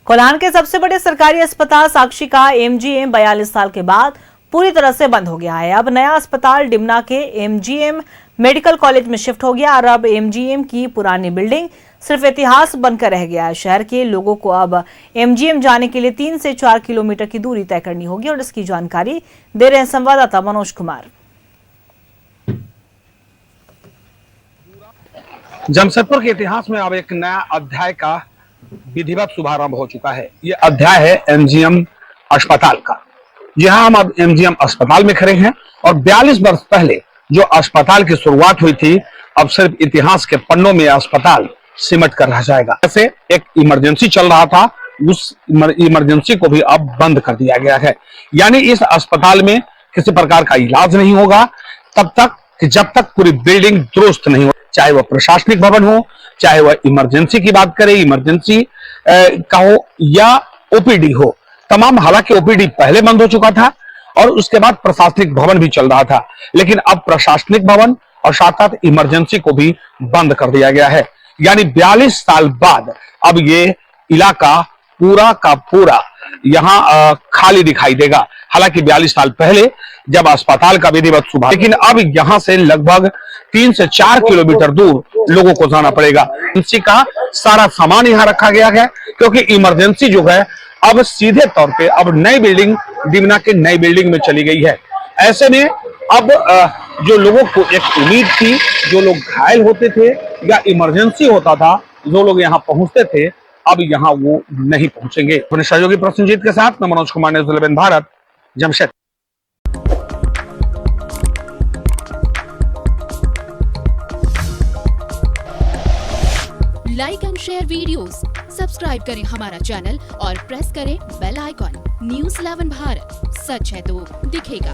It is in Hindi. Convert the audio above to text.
कोल्हान के सबसे बड़े सरकारी अस्पताल साक्षी का एमजीएम 42 साल के बाद पूरी तरह से बंद हो गया है। अब नया अस्पताल डिमना के एमजीएम मेडिकल कॉलेज में शिफ्ट हो गया और अब एमजीएम की पुरानी बिल्डिंग सिर्फ इतिहास बनकर रह गया है। शहर के लोगों को अब एमजीएम जाने के लिए 3 से 4 किलोमीटर की दूरी तय करनी होगी और इसकी जानकारी दे रहे हैं संवाददाता मनोज कुमार। जमशेदपुर के इतिहास में अब एक नया अध्याय का विधिवत शुभारंभ हो चुका है। ये अध्याय है एमजीएम अस्पताल का। यहाँ हम अब एमजीएम अस्पताल में खड़े हैं और 42 वर्ष पहले जो अस्पताल की शुरुआत हुई थी, अब सिर्फ इतिहास के पन्नों में अस्पताल सिमट कर रह जाएगा। ऐसे एक इमरजेंसी चल रहा था, उस इमरजेंसी को भी अब बंद कर दिया गया है। यानी इस अस्पताल में किसी प्रकार का इलाज नहीं होगा तब तक कि जब तक पूरी बिल्डिंग दुरुस्त नहीं हो, चाहे वह प्रशासनिक भवन हो, चाहे वह इमरजेंसी की बात करें, इमरजेंसी का हो या ओपीडी हो, तमाम। हालांकि ओपीडी पहले बंद हो चुका था और उसके बाद प्रशासनिक भवन भी चल रहा था, लेकिन अब प्रशासनिक भवन और साथ साथ इमरजेंसी को भी बंद कर दिया गया है। यानी 42 साल बाद अब ये इलाका पूरा का पूरा यहाँ खाली दिखाई देगा। हालांकि 42 साल पहले जब अस्पताल का विधिवत शुभारंभ, लेकिन अब यहाँ से लगभग 3 से 4 किलोमीटर दूर लोगों को जाना पड़ेगा। इमरजेंसी का सारा सामान यहाँ रखा गया है क्योंकि इमरजेंसी जो है अब सीधे तौर पे अब नई बिल्डिंग, डिमना के नई बिल्डिंग में चली गई है। ऐसे में अब जो लोगों को एक उम्मीद थी, जो लोग घायल होते थे या इमरजेंसी होता था, जो लोग यहाँ पहुंचते थे, अब यहाँ वो नहीं पहुंचेंगे। अपने सहयोगी प्रसन्नजीत के साथ मैं Manoj Kumar, news 11 Bharat, Jamshedpur. Like and share videos, subscribe करें हमारा चैनल और प्रेस करें बेल आइकॉन। न्यूज़ 11 भारत, सच है तो दिखेगा।